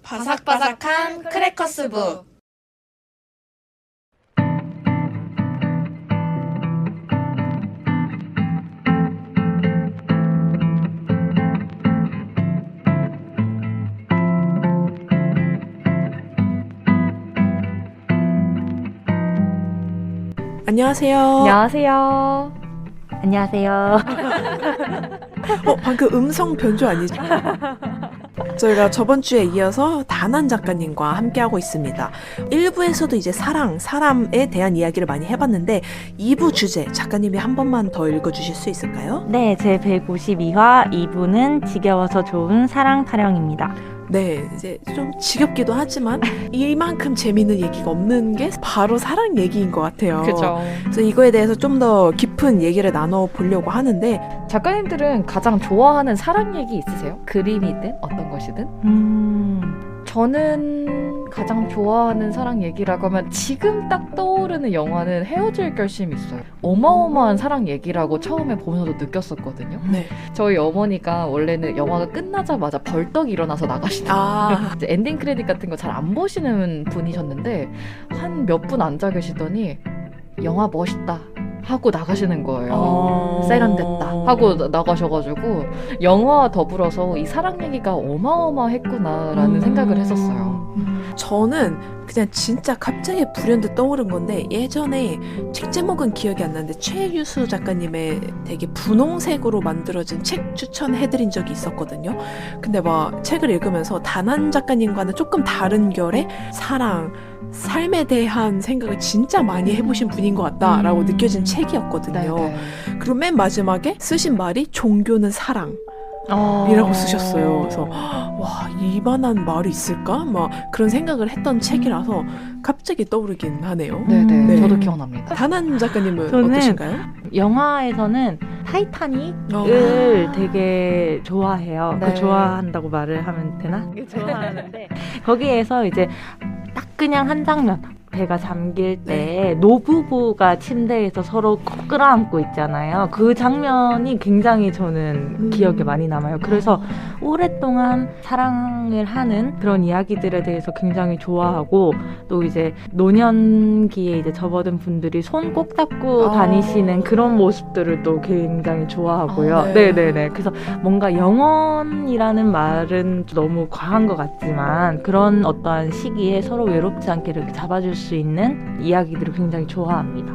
바삭바삭한 크래커스북. 안녕하세요. 안녕하세요. 안녕하세요. 방금 음성 변조 아니죠? 저희가 저번 주에 이어서 다난 작가님과 함께하고 있습니다. 1부에서도 이제 사람에 대한 이야기를 많이 해봤는데 2부 주제 작가님이 한 번만 더 읽어주실 수 있을까요? 네, 제 152화 2부는 지겨워서 좋은 사랑 타령입니다. 네, 이제 좀 지겹기도 하지만 이만큼 재미있는 얘기가 없는 게 바로 사랑 얘기인 것 같아요. 그죠. 그래서 이거에 대해서 좀 더 깊은 얘기를 나눠보려고 하는데 작가님들은 가장 좋아하는 사랑 얘기 있으세요? 그림이든 어떤 것이든? 저는 가장 좋아하는 사랑 얘기라고 하면 지금 딱 떠오르는 영화는 헤어질 결심이 있어요. 어마어마한 사랑 얘기라고 처음에 보면서도 느꼈었거든요. 네. 저희 어머니가 원래는 영화가 끝나자마자 벌떡 일어나서 나가시는 이제 엔딩 크레딧 같은 거 잘 안 보시는 분이셨는데 한 몇 분 앉아 계시더니 영화 멋있다 하고 나가시는 거예요. 세련됐다 하고 나가셔가지고 영화와 더불어서 이 사랑 얘기가 어마어마했구나라는 생각을 했었어요. 저는 그냥 진짜 갑자기 불현듯 떠오른 건데 예전에 책 제목은 기억이 안 나는데 최유수 작가님의 되게 분홍색으로 만들어진 책 추천해드린 적이 있었거든요. 근데 막 책을 읽으면서 다난 작가님과는 조금 다른 결의 사랑, 삶에 대한 생각을 진짜 많이 해보신 분인 것 같다라고 느껴진 책이었거든요. 네네. 그리고 맨 마지막에 쓰신 말이 종교는 사랑 이라고 쓰셨어요. 그래서 와, 이만한 말이 있을까? 막 그런 생각을 했던 책이라서 갑자기 떠오르긴 하네요. 네네. 네. 저도 기억납니다. 다난 작가님은 저는 어떠신가요? 영화에서는 타이타닉을 되게 좋아해요. 네. 좋아한다고 말을 하면 되나? 좋아하는데 거기에서 이제 딱 그냥 한 장면, 배가 잠길 때 노부부가 침대에서 서로 꼭 끌어안고 있잖아요. 그 장면이 굉장히 저는 기억에 많이 남아요. 그래서 오랫동안 사랑을 하는 그런 이야기들에 대해서 굉장히 좋아하고, 또 이제 노년기에 이제 접어든 분들이 손 꼭 잡고 다니시는 그런 모습들을 또 굉장히 좋아하고요. 네네네. 그래서 뭔가 영원이라는 말은 너무 과한 것 같지만 그런 어떠한 시기에 서로 외롭지 않게 이렇게 잡아줄 수 있는 이야기들을 굉장히 좋아합니다.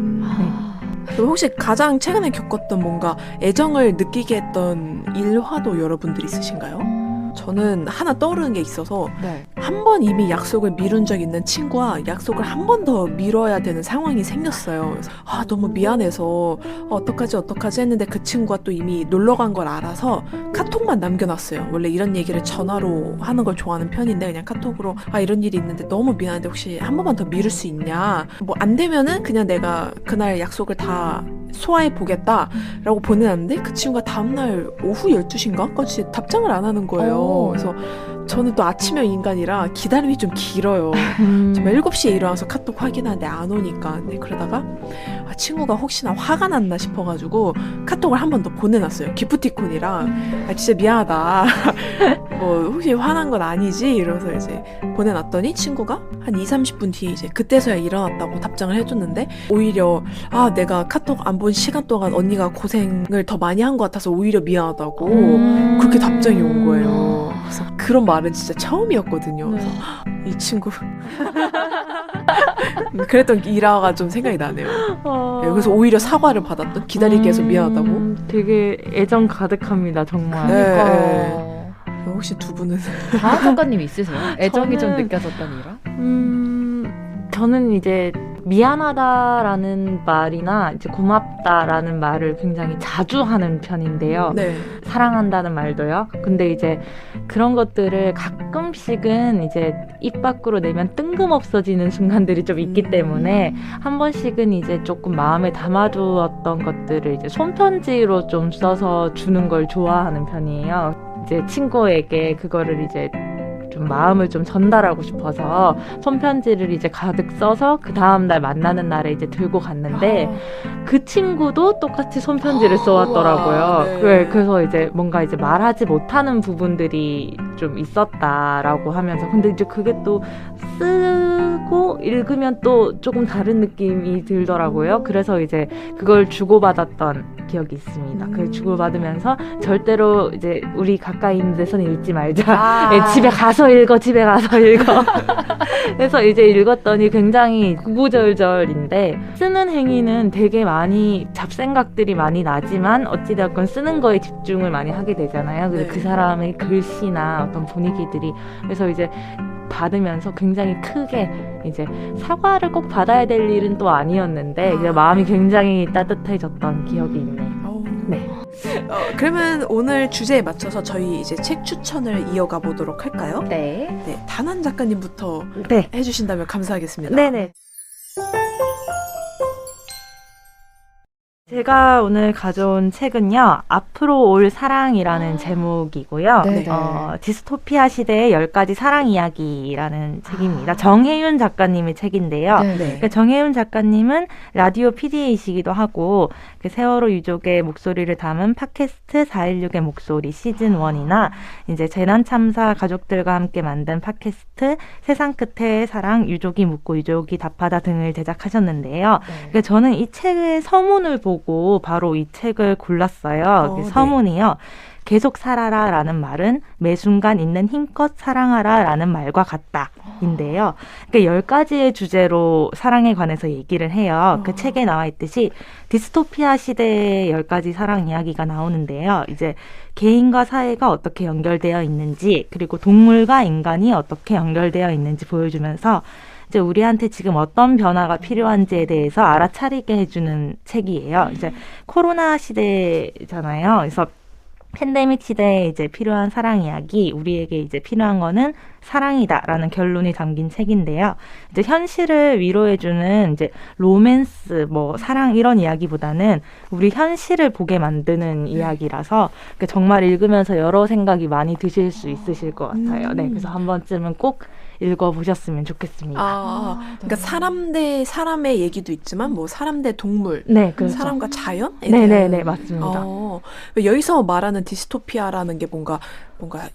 그럼 혹시 가장 최근에 겪었던 뭔가 애정을 느끼게 했던 일화도 여러분들 있으신가요? 저는 하나 떠오르는 게 있어서 네. 한 번 이미 약속을 미룬 적 있는 친구와 약속을 한 번 더 미뤄야 되는 상황이 생겼어요. 그래서 너무 미안해서 어떡하지 했는데 그 친구가 또 이미 놀러 간 걸 알아서 카톡만 남겨놨어요. 원래 이런 얘기를 전화로 하는 걸 좋아하는 편인데 그냥 카톡으로 이런 일이 있는데 너무 미안한데 혹시 한 번만 더 미룰 수 있냐, 뭐 안 되면은 그냥 내가 그날 약속을 다 소화해 보겠다 라고 보내놨는데 그 친구가 다음날 오후 12시인가까지 답장을 안 하는 거예요. 그래서 저는 또 아침형 인간이라 기다림이 좀 길어요. 정말 7시에 일어나서 카톡 확인하는데 안 오니까. 근데 그러다가 친구가 혹시나 화가 났나 싶어가지고 카톡을 한 번 더 보내놨어요. 기프티콘이랑 진짜 미안하다. 뭐 혹시 화난 건 아니지? 이러면서 이제 보내놨더니 친구가 한 2-30분 뒤에 이제 그때서야 일어났다고 답장을 해줬는데 오히려 내가 카톡 안 본 시간 동안 언니가 고생을 더 많이 한 것 같아서 오히려 미안하다고 그렇게 답장이 온 거예요. 그래서 그런 말은 진짜 처음이었거든요. 그래서 이 친구 그랬던 일화가 좀 생각이 나네요. 그래서 오히려 사과를 받았던, 기다리게 해서 미안하다고. 되게 애정 가득합니다, 정말. 네. 혹시 두 분은? 다한 작가님 있으세요? 애정이 좀 저는- 느껴졌던 일화? 저는 이제 미안하다라는 말이나 이제 고맙다라는 말을 굉장히 자주 하는 편인데요. 네. 사랑한다는 말도요. 근데 이제 그런 것들을 가끔씩은 이제 입 밖으로 내면 뜬금없어지는 순간들이 좀 있기 때문에 한 번씩은 이제 조금 마음에 담아두었던 것들을 이제 손편지로 좀 써서 주는 걸 좋아하는 편이에요. 이제 친구에게 그거를 이제 좀 마음을 좀 전달하고 싶어서 손편지를 이제 가득 써서 그 다음날 만나는 날에 이제 들고 갔는데 그 친구도 똑같이 손편지를 써왔더라고요. 네. 그래서 이제 뭔가 이제 말하지 못하는 부분들이 좀 있었다라고 하면서 근데 이제 그게 또 쓰고 읽으면 또 조금 다른 느낌이 들더라고요. 그래서 이제 그걸 주고받았던 기억이 있습니다. 그걸 주고받으면서 절대로 이제 우리 가까이 있는 데서는 읽지 말자. 예, 집에 가서 읽어. 그래서 이제 읽었더니 굉장히 구구절절인데 쓰는 행위는 되게 많이 잡생각들이 많이 나지만 어찌되었건 쓰는 거에 집중을 많이 하게 되잖아요. 그래서 네. 그 사람의 글씨나 어떤 분위기들이 그래서 이제 받으면서 굉장히 크게 이제 사과를 꼭 받아야 될 일은 또 아니었는데 그냥 마음이 굉장히 따뜻해졌던 기억이 있네요. 네. 그러면 오늘 주제에 맞춰서 저희 이제 책 추천을 이어가 보도록 할까요? 네. 네, 단한 작가님부터 네. 해주신다면 감사하겠습니다. 네네. 제가 오늘 가져온 책은요. 앞으로 올 사랑이라는 제목이고요. 네네. 디스토피아 시대의 10가지 사랑 이야기라는 책입니다. 정혜윤 작가님의 책인데요. 네. 그러니까 정혜윤 작가님은 라디오 PD이시기도 하고 그 세월호 유족의 목소리를 담은 팟캐스트 416의 목소리 시즌 1이나 이제 재난참사 가족들과 함께 만든 팟캐스트 세상 끝의 사랑 유족이 묻고 유족이 답하다 등을 제작하셨는데요. 그러니까 저는 이 책의 서문을 보고 바로 이 책을 골랐어요. 그 네. 서문이요. 계속 살아라 라는 말은 매 순간 있는 힘껏 사랑하라 라는 말과 같다 인데요. 그러니까 10가지의 주제로 사랑에 관해서 얘기를 해요. 그 책에 나와 있듯이 디스토피아 시대의 10가지 사랑 이야기가 나오는데요. 이제 개인과 사회가 어떻게 연결되어 있는지 그리고 동물과 인간이 어떻게 연결되어 있는지 보여주면서 이제 우리한테 지금 어떤 변화가 필요한지에 대해서 알아차리게 해주는 책이에요. 이제 코로나 시대잖아요. 그래서 팬데믹 시대에 이제 필요한 사랑 이야기, 우리에게 이제 필요한 거는 사랑이다라는 결론이 담긴 책인데요. 이제 현실을 위로해주는 이제 로맨스, 뭐 사랑 이런 이야기보다는 우리 현실을 보게 만드는 이야기라서 정말 읽으면서 여러 생각이 많이 드실 수 있으실 것 같아요. 네, 그래서 한 번쯤은 꼭 읽어보셨으면 좋겠습니다. 그러니까 사람 대 사람의 얘기도 있지만 뭐 사람 대 동물, 네, 그렇죠. 사람과 자연? 네네네, 맞습니다. 여기서 말하는 디스토피아라는 게 뭔가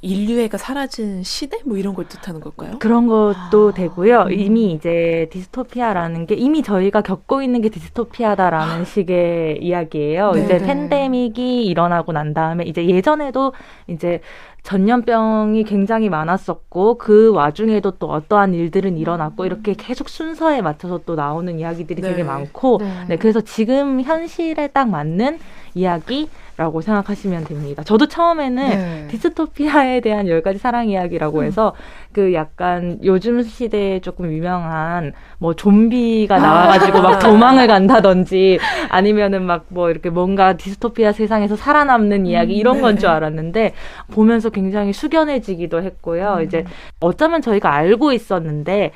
인류애가 사라진 시대? 뭐 이런 걸 뜻하는 걸까요? 그런 것도 되고요. 이미 이제 디스토피아라는 게 이미 저희가 겪고 있는 게 디스토피아다라는 식의 이야기예요. 네, 이제 네. 팬데믹이 일어나고 난 다음에 이제 예전에도 이제 전염병이 굉장히 많았었고 그 와중에도 또 어떠한 일들은 일어났고 이렇게 계속 순서에 맞춰서 또 나오는 이야기들이 네. 되게 많고 네. 네, 그래서 지금 현실에 딱 맞는 이야기라고 생각하시면 됩니다. 저도 처음에는 네. 디스토피아에 대한 10가지 사랑 이야기라고 해서 그 약간 요즘 시대에 조금 유명한 뭐 좀비가 나와가지고 막 도망을 간다든지 아니면은 막 뭐 이렇게 뭔가 디스토피아 세상에서 살아남는 이야기 이런 건 줄 알았는데 보면서 굉장히 숙연해지기도 했고요. 이제 어쩌면 저희가 알고 있었는데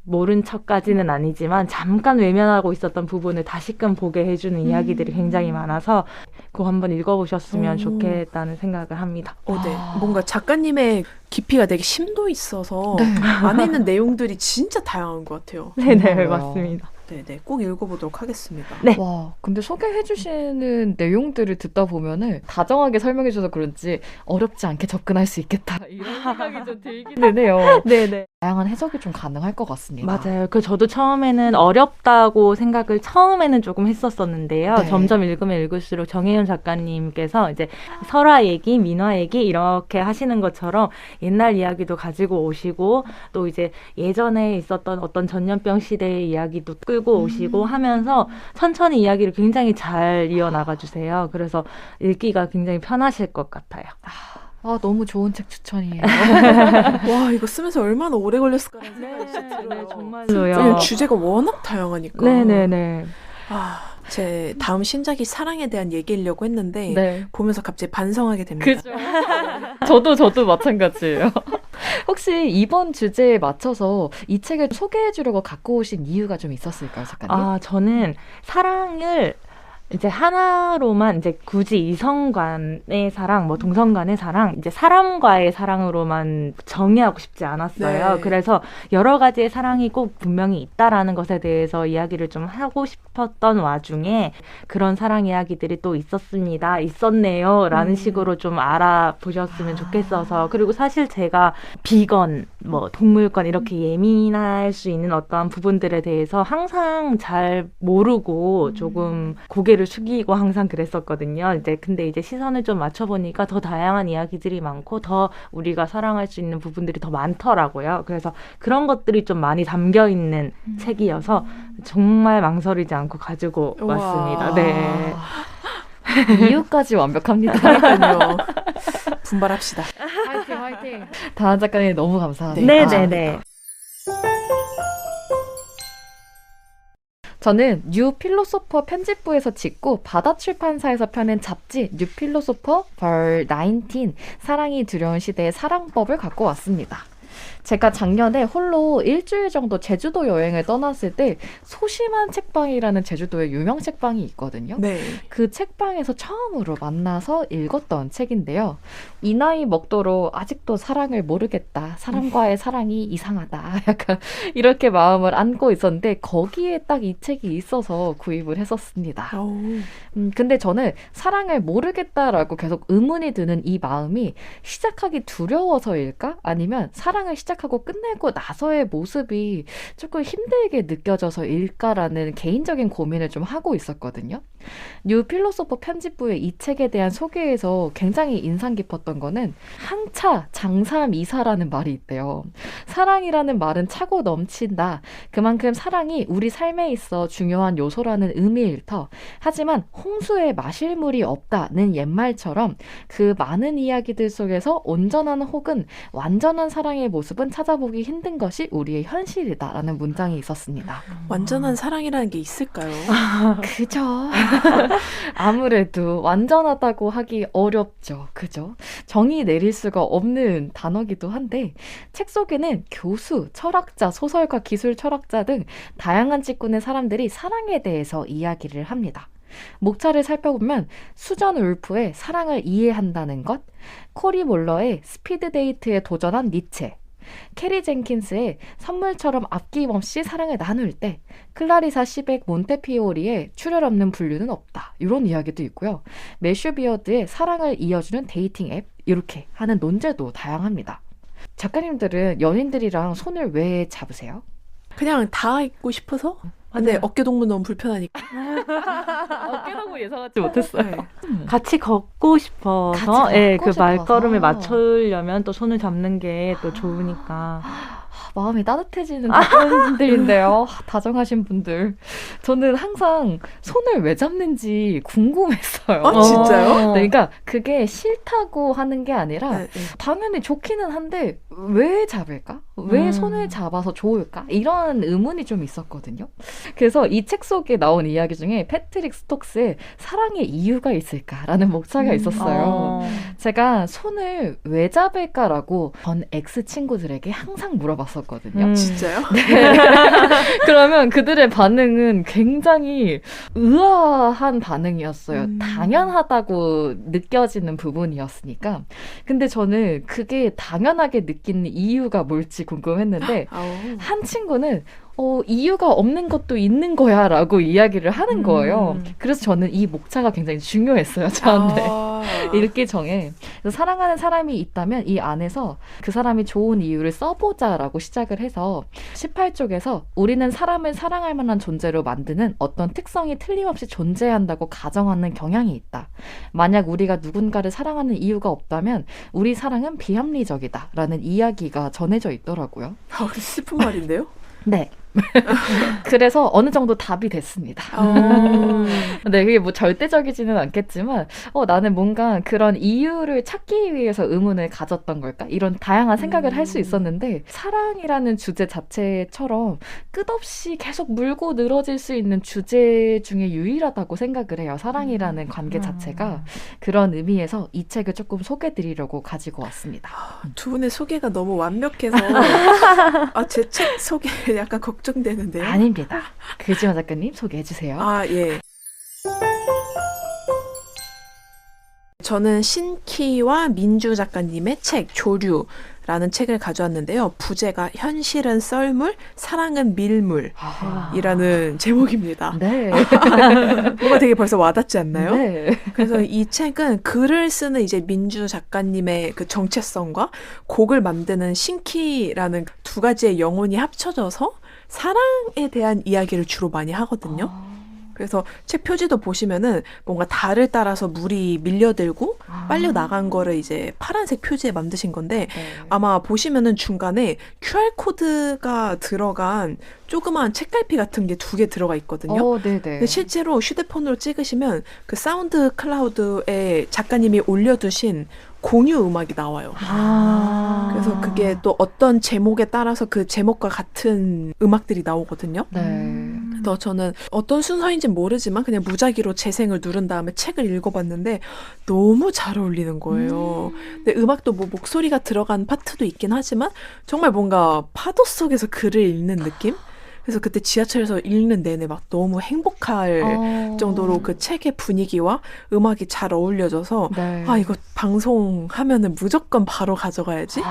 모른 척까지는 아니지만 잠깐 외면하고 있었던 부분을 다시금 보게 해주는 이야기들이 굉장히 많아서 그거 한번 읽어보셨으면 좋겠다는 생각을 합니다. 네. 뭔가 작가님의 깊이가 되게 심도 있어서 네. 안에 있는 내용들이 진짜 다양한 것 같아요. 네네, 정말요. 맞습니다. 네네, 꼭 읽어보도록 하겠습니다. 네. 와, 근데 소개해주시는 내용들을 듣다 보면은 다정하게 설명해줘서 그런지 어렵지 않게 접근할 수 있겠다 이런 생각이 좀 들기는 해요. 네네. 다양한 해석이 좀 가능할 것 같습니다. 맞아요. 저도 처음에는 어렵다고 생각을 처음에는 조금 했었었는데요. 네. 점점 읽으면 읽을수록 정혜윤 작가님께서 이제 설화 얘기, 민화 얘기 이렇게 하시는 것처럼 옛날 이야기도 가지고 오시고 또 이제 예전에 있었던 어떤 전염병 시대의 이야기도 끌고 오시고 하면서 천천히 이야기를 굉장히 잘 이어나가 주세요. 그래서 읽기가 굉장히 편하실 것 같아요. 아, 너무 좋은 책 추천이에요. 와, 이거 쓰면서 얼마나 오래 걸렸을까라는 생각이 진짜 들어요. 네, 정말로요. 왜냐면 주제가 워낙 다양하니까. 네네네. 제 다음 신작이 사랑에 대한 얘기려고 했는데 네. 보면서 갑자기 반성하게 됩니다. 그죠. 저도 마찬가지예요. 혹시 이번 주제에 맞춰서 이 책을 소개해 주려고 갖고 오신 이유가 좀 있었을까요, 작가님? 저는 사랑을 이제 하나로만 이제 굳이 이성 간의 사랑, 뭐 동성 간의 사랑, 이제 사람과의 사랑으로만 정의하고 싶지 않았어요. 네. 그래서 여러 가지의 사랑이 꼭 분명히 있다라는 것에 대해서 이야기를 좀 하고 싶었던 와중에 그런 사랑 이야기들이 또 있었습니다. 있었네요. 라는 식으로 좀 알아보셨으면 좋겠어서. 그리고 사실 제가 비건, 뭐 동물권 이렇게 예민할 수 있는 어떠한 부분들에 대해서 항상 잘 모르고 조금 고개를 숙이고 항상 그랬었거든요. 근데 이제 시선을 좀 맞춰보니까 더 다양한 이야기들이 많고 더 우리가 사랑할 수 있는 부분들이 더 많더라고요. 그래서 그런 것들이 좀 많이 담겨 있는 책이어서 정말 망설이지 않고 가지고 우와. 왔습니다. 네. 이유까지 완벽합니다. 그러니까요. 분발합시다. 화이팅 화이팅. 다은 작가님 너무 감사합니다. 네네네. 저는 뉴 필로소퍼 편집부에서 짓고 바다 출판사에서 펴낸 잡지 뉴 필로소퍼 벌 19 사랑이 두려운 시대의 사랑법을 갖고 왔습니다. 제가 작년에 홀로 일주일 정도 제주도 여행을 떠났을 때 소심한 책방이라는 제주도의 유명 책방이 있거든요. 네. 그 책방에서 처음으로 만나서 읽었던 책인데요. 이 나이 먹도록 아직도 사랑을 모르겠다. 사람과의 사랑이 이상하다. 약간 이렇게 마음을 안고 있었는데 거기에 딱 이 책이 있어서 구입을 했었습니다. 근데 저는 사랑을 모르겠다라고 계속 의문이 드는 이 마음이 시작하기 두려워서일까? 아니면 사랑을 시작하고 끝내고 나서의 모습이 조금 힘들게 느껴져서일까라는 개인적인 고민을 좀 하고 있었거든요. 뉴 필로소퍼 편집부의 이 책에 대한 소개에서 굉장히 인상 깊었던 거는 한차 장사미사라는 말이 있대요. 사랑이라는 말은 차고 넘친다. 그만큼 사랑이 우리 삶에 있어 중요한 요소라는 의미일 터. 하지만 홍수에 마실 물이 없다는 옛말처럼 그 많은 이야기들 속에서 온전한 혹은 완전한 사랑의 모습은 찾아보기 힘든 것이 우리의 현실이다라는 문장이 있었습니다. 완전한 사랑이라는 게 있을까요? 그죠. 아무래도 완전하다고 하기 어렵죠. 그죠? 정의 내릴 수가 없는 단어기도 한데 책 속에는 교수, 철학자, 소설가, 기술 철학자 등 다양한 직군의 사람들이 사랑에 대해서 이야기를 합니다. 목차를 살펴보면 수전 울프의 사랑을 이해한다는 것, 코리 몰러의 스피드 데이트에 도전한 니체, 캐리 젠킨스의 선물처럼 아낌없이 사랑을 나눌 때, 클라리사 시백 몬테피오리의 출혈 없는 분류는 없다. 이런 이야기도 있고요. 매슈 비어드의 사랑을 이어주는 데이팅 앱, 이렇게 하는 논제도 다양합니다. 작가님들은 연인들이랑 손을 왜 잡으세요? 그냥 다 있고 싶어서? 근데 어깨 동무 너무 불편하니까. 어깨라고 예상하지 못했어요. 네. 같이 걷고 싶어서 같이 예, 걷고 그 싶어서. 말걸음을 맞추려면 또 손을 잡는 게 또 좋으니까. 마음이 따뜻해지는 분들인데요. 다정하신 분들. 저는 항상 손을 왜 잡는지 궁금했어요. 아, 진짜요? 네, 그러니까 그게 싫다고 하는 게 아니라 네, 네. 당연히 좋기는 한데 왜 잡을까? 왜 손을 잡아서 좋을까? 이런 의문이 좀 있었거든요. 그래서 이 책 속에 나온 이야기 중에 패트릭 스톡스의 사랑의 이유가 있을까라는 목차가 있었어요. 제가 손을 왜 잡을까라고 전 엑스 친구들에게 항상 물어봤었거든요. 진짜요? 그러면 그들의 반응은 굉장히 의아한 반응이었어요. 당연하다고 느껴지는 부분이었으니까. 근데 저는 그게 당연하게 느끼는 이유가 뭘지 궁금했는데 한 친구는 이유가 없는 것도 있는 거야 라고 이야기를 하는 거예요. 그래서 저는 이 목차가 굉장히 중요했어요, 저한테. 읽기 전에. 그래서 사랑하는 사람이 있다면 이 안에서 그 사람이 좋은 이유를 써보자라고 시작을 해서 18쪽에서 우리는 사람을 사랑할 만한 존재로 만드는 어떤 특성이 틀림없이 존재한다고 가정하는 경향이 있다. 만약 우리가 누군가를 사랑하는 이유가 없다면 우리 사랑은 비합리적이다 라는 이야기가 전해져 있더라고요. 슬픈 말인데요? 네. 그래서 어느 정도 답이 됐습니다. 네, 그게 뭐 절대적이지는 않겠지만 나는 뭔가 그런 이유를 찾기 위해서 의문을 가졌던 걸까? 이런 다양한 생각을 할 수 있었는데 사랑이라는 주제 자체처럼 끝없이 계속 물고 늘어질 수 있는 주제 중에 유일하다고 생각을 해요. 사랑이라는 관계 자체가. 그런 의미에서 이 책을 조금 소개드리려고 가지고 왔습니다. 두 분의 소개가 너무 완벽해서 제 책 소개 약간 걱정되는데요. 아닙니다. 그지원 작가님 소개해 주세요. 예. 저는 신키와 민주 작가님의 책 조류라는 책을 가져왔는데요. 부제가 현실은 썰물, 사랑은 밀물 이라는 제목입니다. 네. 뭔가 되게 벌써 와닿지 않나요? 네. 그래서 이 책은 글을 쓰는 이제 민주 작가님의 그 정체성과 곡을 만드는 신키라는 두 가지의 영혼이 합쳐져서 사랑에 대한 이야기를 주로 많이 하거든요. 그래서 책 표지도 보시면은 뭔가 달을 따라서 물이 밀려들고 빨려 나간 거를 이제 파란색 표지에 만드신 건데 네. 아마 보시면은 중간에 QR코드가 들어간 조그마한 책갈피 같은 게 2개 들어가 있거든요. 네네. 근데 실제로 휴대폰으로 찍으시면 그 사운드 클라우드에 작가님이 올려두신 공유 음악이 나와요. 그래서 그게 또 어떤 제목에 따라서 그 제목과 같은 음악들이 나오거든요. 네. 그래서 저는 어떤 순서인지는 모르지만 그냥 무작위로 재생을 누른 다음에 책을 읽어봤는데 너무 잘 어울리는 거예요. 근데 음악도 뭐 목소리가 들어간 파트도 있긴 하지만 정말 뭔가 파도 속에서 글을 읽는 느낌? 그래서 그때 지하철에서 읽는 내내 막 너무 행복할 정도로 그 책의 분위기와 음악이 잘 어울려져서 네. 아 이거 방송하면은 무조건 바로 가져가야지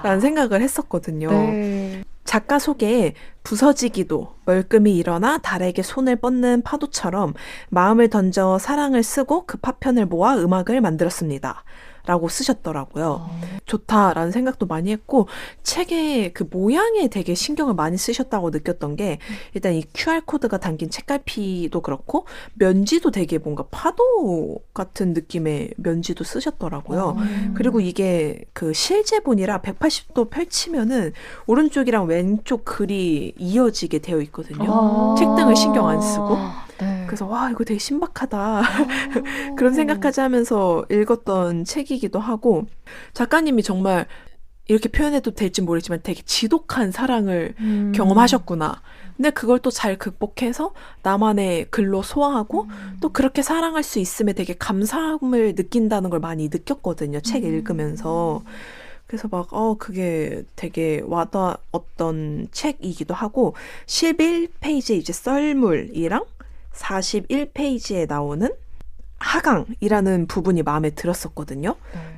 라는 생각을 했었거든요. 네. 작가 소개에 부서지기도 멀끔히 일어나 달에게 손을 뻗는 파도처럼 마음을 던져 사랑을 쓰고 그 파편을 모아 음악을 만들었습니다. 라고 쓰셨더라고요. 좋다라는 생각도 많이 했고 책의 그 모양에 되게 신경을 많이 쓰셨다고 느꼈던 게 일단 이 QR코드가 담긴 책갈피도 그렇고 면지도 되게 뭔가 파도 같은 느낌의 면지도 쓰셨더라고요. 그리고 이게 그 실제본이라 180도 펼치면은 오른쪽이랑 왼쪽 글이 이어지게 되어 있거든요. 책등을 신경 안 쓰고. 네. 그래서 와 이거 되게 신박하다 그런 생각까지 하면서 읽었던 책이기도 하고 작가님이 정말 이렇게 표현해도 될지 모르지만 되게 지독한 사랑을 경험하셨구나. 근데 그걸 또 잘 극복해서 나만의 글로 소화하고 또 그렇게 사랑할 수 있음에 되게 감사함을 느낀다는 걸 많이 느꼈거든요. 책 읽으면서. 그래서 막 그게 되게 와닿았던 책이기도 하고 11페이지에 이제 썰물이랑 41페이지에 나오는 하강이라는 부분이 마음에 들었었거든요.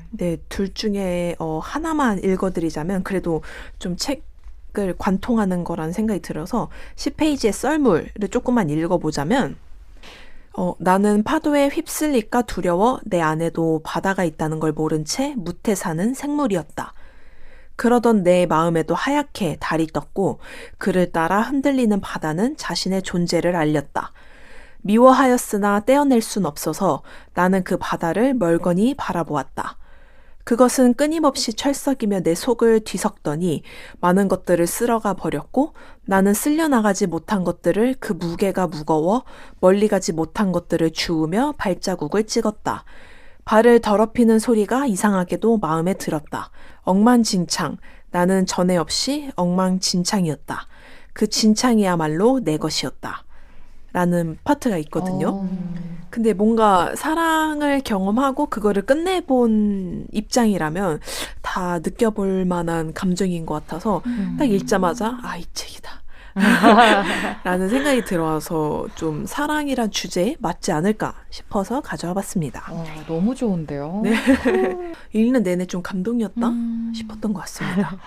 네, 둘 중에 하나만 읽어드리자면 그래도 좀 책을 관통하는 거라는 생각이 들어서 10페이지의 썰물을 조금만 읽어보자면 나는 파도에 휩쓸릴까 두려워 내 안에도 바다가 있다는 걸 모른 채 무태 사는 생물이었다. 그러던 내 마음에도 하얗게 달이 떴고 그를 따라 흔들리는 바다는 자신의 존재를 알렸다. 미워하였으나 떼어낼 순 없어서 나는 그 바다를 멀거니 바라보았다. 그것은 끊임없이 철썩이며 내 속을 뒤섞더니 많은 것들을 쓸어가 버렸고 나는 쓸려나가지 못한 것들을 그 무게가 무거워 멀리 가지 못한 것들을 주우며 발자국을 찍었다. 발을 더럽히는 소리가 이상하게도 마음에 들었다. 억만진창, 나는 전에 없이 억만진창이었다. 그 진창이야말로 내 것이었다. 라는 파트가 있거든요. 근데 뭔가 사랑을 경험하고 그거를 끝내본 입장이라면 다 느껴볼 만한 감정인 것 같아서 딱 읽자마자 이 책이다. 라는 생각이 들어와서 좀 사랑이란 주제에 맞지 않을까 싶어서 가져와 봤습니다. 너무 좋은데요. 네. 읽는 내내 좀 감동이었다 싶었던 것 같습니다.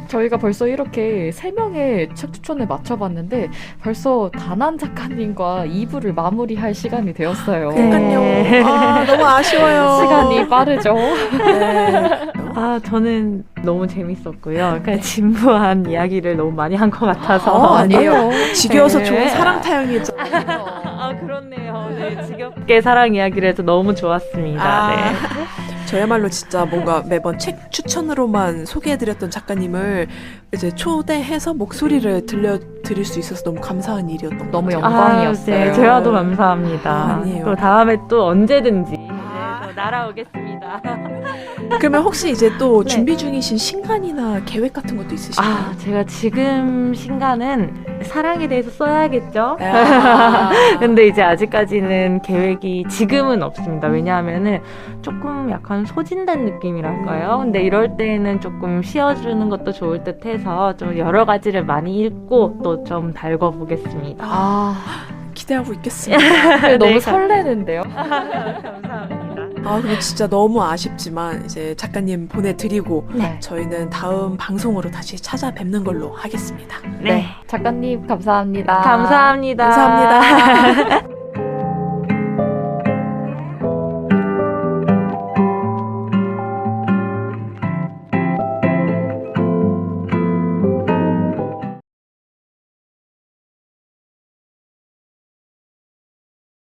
저희가 벌써 이렇게 3명의 책 추천을 맞춰봤는데 벌써 다난 작가님과 2부를 마무리할 시간이 되었어요. 그러니까요. 너무 아쉬워요. 시간이 빠르죠. 네. 저는 너무 재밌었고요. 그냥 진부한 이야기를 너무 많이 한 것 같아서. 아니에요. 지겨워서 네. 좋은 사랑 타령이죠. 그렇네요. 네, 지겹게 사랑 이야기를 해서 너무 좋았습니다. 네. 저야말로 진짜 뭔가 매번 책 추천으로만 소개해드렸던 작가님을 이제 초대해서 목소리를 들려드릴 수 있어서 너무 감사한 일이었던 것 너무 같아요. 영광이었어요. 네, 제가도 감사합니다. 아니에요. 또 다음에 또 언제든지 또 날아오겠습니다. 그러면 혹시 이제 또 네. 준비 중이신 신간이나 계획 같은 것도 있으신가요? 제가 지금 신간은 사랑에 대해서 써야겠죠? 아. 근데 이제 아직까지는 계획이 지금은 없습니다. 왜냐하면은 조금 약간 소진된 느낌이랄까요? 근데 이럴 때는 조금 쉬어주는 것도 좋을 듯 해서 좀 여러 가지를 많이 읽고 또 좀 달궈보겠습니다. 기대하고 있겠습니다. 너무 네, 설레는데요. 감사합니다. 아, 근데 진짜 너무 아쉽지만 이제 작가님 보내드리고 네. 저희는 다음 방송으로 다시 찾아뵙는 걸로 하겠습니다. 네. 작가님 감사합니다. 감사합니다. 감사합니다.